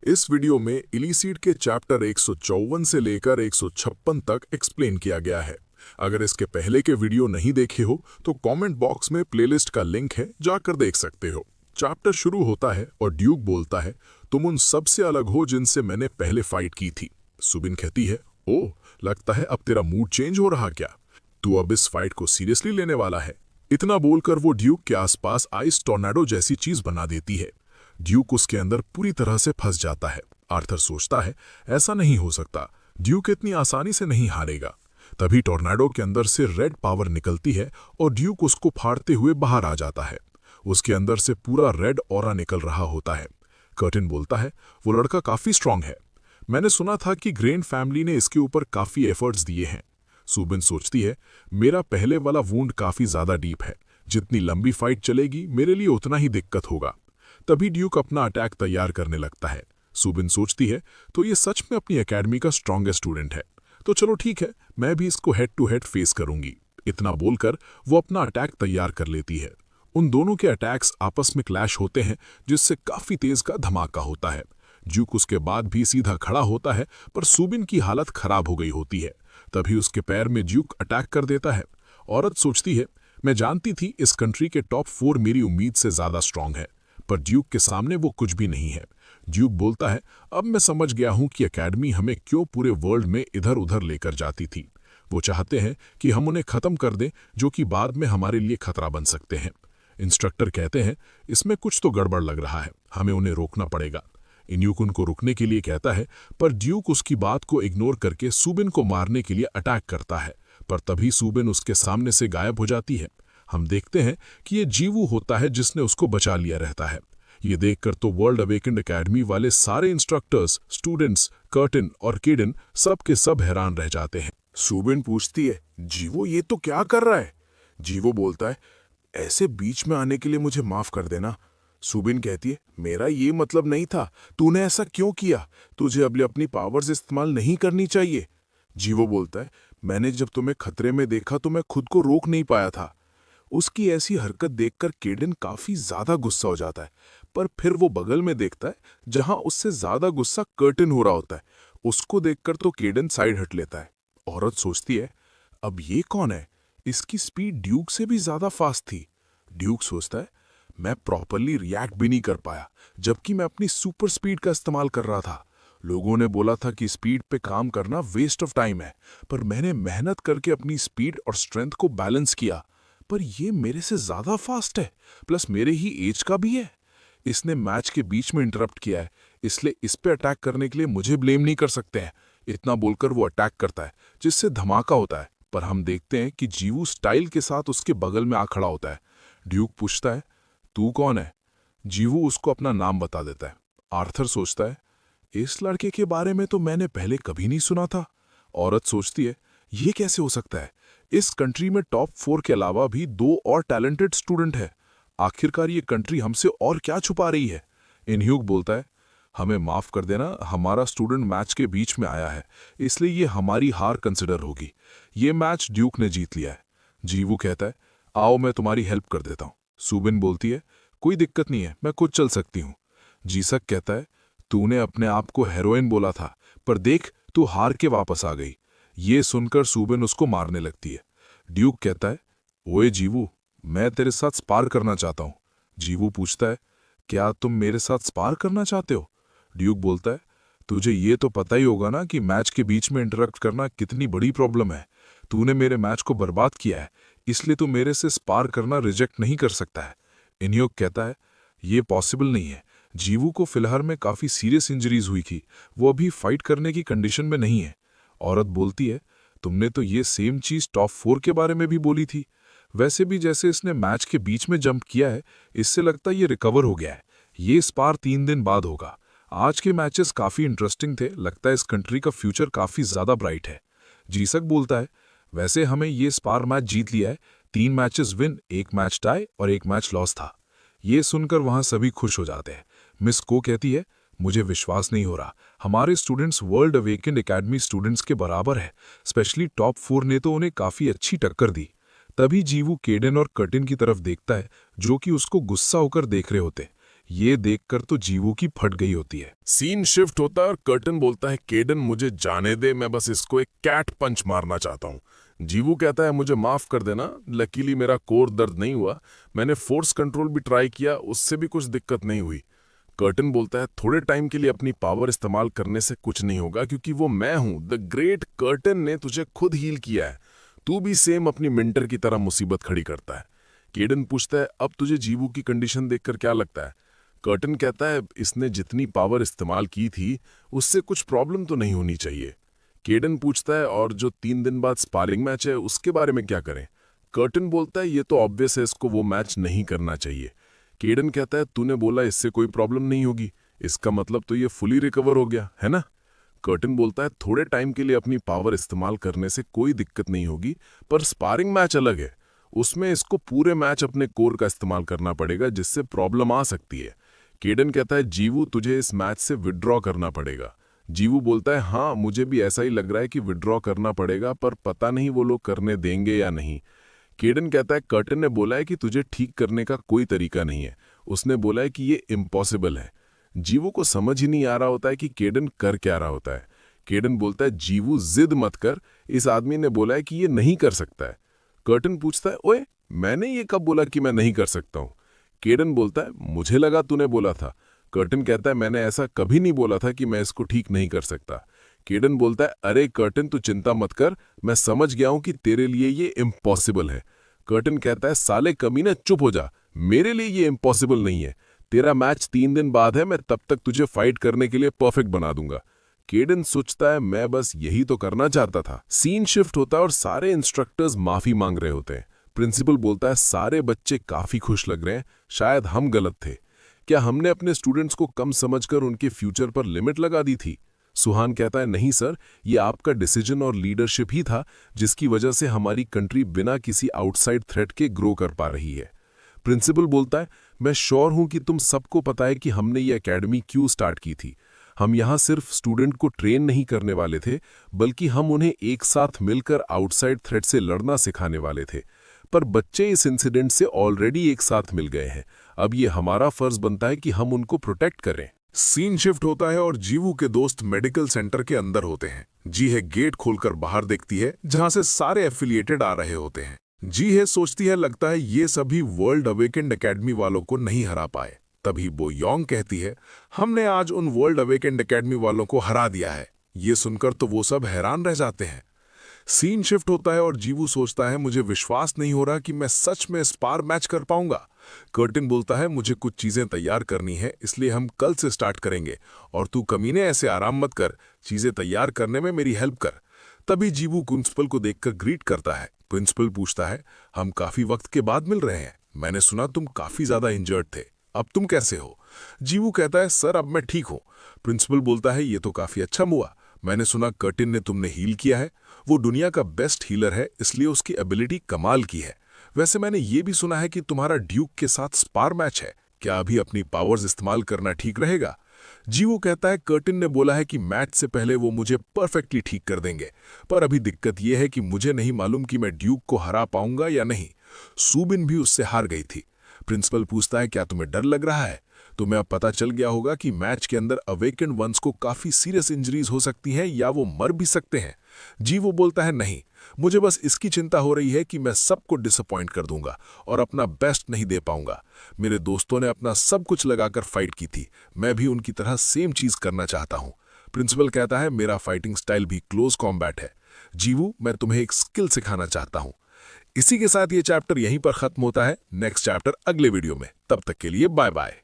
इस वीडियो में इलीसीड के चैप्टर 154 से लेकर 156 तक एक्सप्लेन किया गया है। अगर इसके पहले के वीडियो नहीं देखे हो तो कमेंट बॉक्स में प्लेलिस्ट का लिंक है, जाकर देख सकते हो। चैप्टर शुरू होता है और ड्यूक बोलता है, तुम उन सबसे अलग हो जिनसे मैंने पहले फाइट की थी। सुबिन कहती है, ओह, लगता है अब तेरा मूड चेंज हो रहा क्या? तू अब इस फाइट को सीरियसली लेने वाला है? इतना बोलकर वो ड्यूक के आसपास आइस टॉर्नेडो जैसी चीज बना देती है। ड्यूक उसके अंदर पूरी तरह से फंस जाता है। आर्थर सोचता है, ऐसा नहीं हो सकता, ड्यूक इतनी आसानी से नहीं हारेगा। तभी टॉर्नेडो के अंदर से रेड पावर निकलती है और ड्यूक उसको फाड़ते हुए बाहर आ जाता है। उसके अंदर से पूरा रेड ऑरा निकल रहा होता है। कर्टिन बोलता है, वो लड़का काफी स्ट्रांग है। मैंने सुना था कि ग्रेन फैमिली ने इसके ऊपर काफी एफर्ट्स दिए हैं। सुबिन सोचती है, मेरा पहले वाला वूंड काफी ज्यादा डीप है। जितनी लंबी फाइट चलेगी मेरे लिए उतना ही दिक्कत होगा। तभी ड्यूक अपना अटैक तैयार करने लगता है। सुबिन सोचती है, तो ये सच में अपनी एकेडमी का स्ट्रॉन्गेस्ट स्टूडेंट है, तो चलो ठीक है, मैं भी इसको हेड टू हेड फेस करूंगी। इतना बोलकर वो अपना अटैक तैयार कर लेती है। उन दोनों के अटैक्स आपस में क्लैश होते हैं, जिससे काफी तेज का धमाका होता है। ड्यूक उसके बाद भी सीधा खड़ा होता है, पर सुबिन की हालत खराब हो गई होती है। तभी उसके पैर में ड्यूक अटैक कर देता है। औरत सोचती है, मैं जानती थी इस कंट्री के टॉप 4 मेरी उम्मीद से ज्यादा स्ट्रांग है, पर ड्यूक के सामने वो कुछ भी नहीं है। ड्यूक बोलता है, अब मैं समझ गया हूं कि एकेडमी हमें क्यों पूरे वर्ल्ड में इधर उधर लेकर जाती थी। वो चाहते हैं कि हम उन्हें खत्म कर दें, जो कि बाद में हमारे लिए खतरा बन सकते हैं। इंस्ट्रक्टर कहते हैं, इसमें कुछ तो गड़बड़ लग रहा है, हमें उन्हें रोकना पड़ेगा। इन्यूक उनको रुकने के लिए कहता है, पर ड्यूक उसकी बात को इग्नोर करके सुबिन को मारने के लिए अटैक करता है, पर तभी सुबिन उसके सामने से गायब हो जाती है। हम देखते हैं कि ये जीवू होता है जिसने उसको बचा लिया रहता है। ये देखकर तो वर्ल्ड अवेकेंड एकेडमी वाले सारे इंस्ट्रक्टर्स, स्टूडेंट्स, कर्टिन और केडन सब के सब हैरान रह जाते हैं। सुबिन पूछती है, जीवो ये तो क्या कर रहा है? जीवो बोलता है, ऐसे बीच में आने के लिए मुझे माफ कर देना। सुबिन कहती है, मेरा ये मतलब नहीं था, तूने ऐसा क्यों किया? तुझे अब अपनी पावर्स इस्तेमाल नहीं करनी चाहिए। जीवो बोलता है, मैंने जब तुम्हें खतरे में देखा तो मैं खुद को रोक नहीं पाया था। उसकी ऐसी हरकत देखकर केडन काफी ज्यादा गुस्सा हो जाता है, पर फिर वो बगल में देखता है जहां उससे ज्यादा गुस्सा कर्टिन हो रहा होता है। उसको देखकर तो केडन साइड हट लेता है। औरत सोचती है, अब ये कौन है? इसकी स्पीड ड्यूक से भी ज्यादा फास्ट थी। ड्यूक सोचता है, मैं प्रॉपरली रिएक्ट भी नहीं कर पाया, जबकि मैं अपनी सुपर स्पीड का इस्तेमाल कर रहा था। लोगों ने बोला था कि स्पीड पे काम करना वेस्ट ऑफ टाइम है, पर मैंने मेहनत करके अपनी स्पीड और स्ट्रेंथ को बैलेंस किया। पर ये मेरे से ज्यादा फास्ट है, प्लस मेरे ही एज का भी है। इसने मैच के बीच में इंटरप्ट किया है, इसलिए इस पे अटैक करने के लिए मुझे ब्लेम नहीं कर सकते हैं। इतना बोलकर वो अटैक करता है, जिससे धमाका होता है, पर हम देखते हैं कि जीवू स्टाइल के साथ उसके बगल में आ खड़ा होता है। ड्यूक पूछता है, तू कौन है? जीवू उसको अपना नाम बता देता है। आर्थर सोचता है, इस लड़के के बारे में तो मैंने पहले कभी नहीं सुना था। औरत सोचती है, ये कैसे हो सकता है? इस कंट्री में टॉप 4 के अलावा भी 2 और टैलेंटेड स्टूडेंट है। आखिरकार ये कंट्री हमसे और क्या छुपा रही है? इनह्यूक बोलता है, हमें माफ कर देना, हमारा स्टूडेंट मैच के बीच में आया है, इसलिए ये हमारी हार कंसिडर होगी। ये मैच ड्यूक ने जीत लिया है। जीवू कहता है, आओ मैं तुम्हारी हेल्प कर देता हूं। सुबिन बोलती है, कोई दिक्कत नहीं है, मैं खुद चल सकती हूं। जीसक कहता है, तूने अपने आप को हेरोइन बोला था, पर देख तू हार के वापस आ गई। ये सुनकर सुबिन उसको मारने लगती है। ड्यूक कहता है, ओए जीवू, मैं तेरे साथ स्पार करना चाहता हूं। जीवू पूछता है, क्या तुम मेरे साथ स्पार करना चाहते हो? ड्यूक बोलता है, तुझे ये तो पता ही होगा ना कि मैच के बीच में इंटरप्ट करना कितनी बड़ी प्रॉब्लम है। तूने मेरे मैच को बर्बाद किया है, इसलिए तू मेरे से स्पार करना रिजेक्ट नहीं कर सकता है। इनह्यूक कहता है, ये पॉसिबल नहीं है। जीवू को फिलहाल में काफी सीरियस इंजरीज हुई थी, वो अभी फाइट करने की कंडीशन में नहीं है। औरत बोलती है, तुमने तो ये सेम चीज टॉप 4 के बारे में भी बोली थी। वैसे भी जैसे इसने मैच के बीच में जंप किया है, इससे लगता है ये रिकवर हो गया है। ये स्पार 3 दिन बाद होगा। आज के मैचेस काफी इंटरेस्टिंग थे, लगता है इस कंट्री का फ्यूचर काफी ज्यादा ब्राइट है। जीसक बोलता है, वैसे हमें ये स्पार मैच जीत लिया है, 3 मैचेस विन, 1 मैच टाई और 1 मैच लॉस था। ये सुनकर वहां सभी खुश हो जाते हैं। मिस को कहती है, मुझे विश्वास नहीं हो रहा, हमारे students world awakened academy students के बराबर है। स्पेशली टॉप 4 ने तो उन्हें काफी अच्छी टक्कर दी। तभी जीवू केडन और कर्टिन की तरफ देखता है, जो कि उसको गुस्सा होकर देख रहे होते। ये देखकर तो जीवू की फट गई होती है। सीन शिफ्ट होता है और कर्टन बोलता है केडन मुझे जाने दे, मैं बस इसको एक कैट पंच मारना चाहता हूँ। जीवू कहता है मुझे माफ कर देना, लकीली मेरा कोर दर्द नहीं हुआ, मैंने फोर्स कंट्रोल भी ट्राई किया, उससे भी कुछ दिक्कत नहीं हुई। कर्टन बोलता है थोड़े टाइम के लिए अपनी पावर इस्तेमाल करने से कुछ नहीं होगा, क्योंकि वो मैं हूं, द ग्रेट कर्टन ने तुझे खुद हील किया है। तू भी सेम अपनी मेंटर की तरह मुसीबत खड़ी करता है। केडन पूछता है अब तुझे जीवू की कंडीशन देखकर क्या लगता है? कर्टन कहता है इसने जितनी पावर इस्तेमाल की थी उससे कुछ प्रॉब्लम तो नहीं होनी चाहिए। केडन पूछता है और जो 3 दिन बाद स्पारिंग मैच है उसके बारे में क्या करें? कर्टन बोलता है ये तो ऑब्वियस है, इसको वो मैच नहीं करना चाहिए। केडन कहता है तूने बोला इससे कोई प्रॉब्लम नहीं होगी, इसका मतलब तो ये फुली रिकवर हो गया है ना? कर्टन बोलता है थोड़े टाइम के लिए अपनी पावर इस्तेमाल करने से कोई दिक्कत नहीं होगी, पर स्पारिंग मैच अलग है, उसमें इसको पूरे मैच अपने कोर का इस्तेमाल करना पड़ेगा, जिससे प्रॉब्लम आ सकती है। केडन कहता है जीवू तुझे इस मैच से विड्रॉ करना पड़ेगा। जीवू बोलता है हाँ मुझे भी ऐसा ही लग रहा है कि विड्रॉ करना पड़ेगा, पर पता नहीं वो लोग करने देंगे या नहीं। केडन कहता है कर्टन ने बोला है कि तुझे ठीक करने का कोई तरीका नहीं है, उसने बोला है कि ये इम्पॉसिबल है। जीवू को समझ ही नहीं आ रहा होता है कि केडन कर क्या रहा होता है। केडन बोलता है जीवू जिद मत कर, इस आदमी ने बोला है कि ये नहीं कर सकता है। कर्टन पूछता है ओए मैंने ये कब बोला कि मैं नहीं कर सकता हूँ? केडन बोलता है मुझे लगा तूने बोला था। कर्टन कहता है मैंने ऐसा कभी नहीं बोला था कि मैं इसको ठीक नहीं कर सकता। केडन बोलता है अरे कर्टन तू चिंता मत कर, मैं समझ गया हूं कि तेरे लिए ये इम्पॉसिबल है। कर्टन कहता है साले कमीने चुप हो जा, मेरे लिए ये इम्पॉसिबल नहीं है, तेरा मैच 3 दिन बाद है, मैं तब तक तुझे फाइट करने के लिए परफेक्ट बना दूंगा। केडन सोचता है मैं बस यही तो करना चाहता था। सीन शिफ्ट होता है और सारे इंस्ट्रक्टर्स माफी मांग रहे होते हैं। प्रिंसिपल बोलता है सारे बच्चे काफी खुश लग रहे हैं, शायद हम गलत थे, क्या हमने अपने स्टूडेंट्स को कम समझकर उनके फ्यूचर पर लिमिट लगा दी थी? सुहान कहता है नहीं सर, ये आपका डिसीजन और लीडरशिप ही था जिसकी वजह से हमारी कंट्री बिना किसी आउटसाइड थ्रेट के ग्रो कर पा रही है। प्रिंसिपल बोलता है मैं श्योर हूं कि तुम सबको पता है कि हमने ये एकेडमी क्यों स्टार्ट की थी। हम यहाँ सिर्फ स्टूडेंट को ट्रेन नहीं करने वाले थे, बल्कि हम उन्हें एक साथ मिलकर आउटसाइड थ्रेट से लड़ना सिखाने वाले थे। पर बच्चे इस इंसिडेंट से ऑलरेडी एक साथ मिल गए हैं, अब ये हमारा फर्ज बनता है कि हम उनको प्रोटेक्ट करें। सीन शिफ्ट होता है और जीवू के दोस्त मेडिकल सेंटर के अंदर होते हैं। जी है गेट खोलकर बाहर देखती है जहां से सारे एफिलिएटेड आ रहे होते हैं। जी है सोचती है लगता है ये सभी वर्ल्ड अवेकेंड एकेडमी वालों को नहीं हरा पाए। तभी बो योंग कहती है हमने आज उन वर्ल्ड अवेकेंड एकेडमी वालों को हरा दिया है। ये सुनकर तो वो सब हैरान रह जाते हैं। सीन शिफ्ट होता है और जीवू सोचता है मुझे विश्वास नहीं हो रहा कि मैं सच में स्पार मैच कर पाऊंगा। कर्टन बोलता है मुझे कुछ चीजें तैयार करनी है, इसलिए हम कल से स्टार्ट करेंगे और तू कमीने ऐसे आराम मत कर, चीजें तैयार करने में मेरी हेल्प कर। तभी जीवू प्रिंसिपल को देखकर ग्रीट करता है। प्रिंसिपल पूछता है हम काफी वक्त के बाद मिल रहे हैं, मैंने सुना तुम काफी ज्यादा इंजर्ड थे, अब तुम कैसे हो? जीवू कहता है सर अब मैं ठीक हूँ। प्रिंसिपल बोलता है ये तो काफी अच्छा हुआ, मैंने सुना कर्टन ने तुमने हील किया है, वो दुनिया का बेस्ट हीलर है, इसलिए उसकी एबिलिटी कमाल की है। वैसे मैंने ये भी सुना है कि तुम्हारा ड्यूक के साथ स्पार मैच है, क्या अभी अपनी पावर्स इस्तेमाल करना ठीक रहेगा? जीवू कहता है कर्टन ने बोला है कि मैच से पहले वो मुझे परफेक्टली ठीक कर देंगे, पर अभी दिक्कत यह है कि मुझे नहीं मालूम कि मैं ड्यूक को हरा पाऊंगा या नहीं। सूबिन भी उससे हार गई थी। प्रिंसिपल पूछता है क्या तुम्हें डर लग रहा है? तुम्हें अब पता चल गया होगा कि मैच के अंदर अवेकेंड वंस को काफी सीरियस इंजरीज हो सकती हैं या वो मर भी सकते हैं। जीवू बोलता है नहीं, मुझे बस इसकी चिंता हो रही है कि मैं सबको डिसअपॉइंट कर दूंगा और अपना बेस्ट नहीं दे पाऊंगा। मेरे दोस्तों ने अपना सब कुछ लगाकर फाइट की थी, मैं भी उनकी तरह सेम चीज करना चाहता हूं। प्रिंसिपल कहता है मेरा फाइटिंग स्टाइल भी क्लोज कॉम्बैट है। जीवू मैं तुम्हें एक स्किल सिखाना चाहता हूं। इसी के साथ ये चैप्टर यहीं पर खत्म होता है। नेक्स्ट चैप्टर अगले वीडियो में, तब तक के लिए बाय बाय।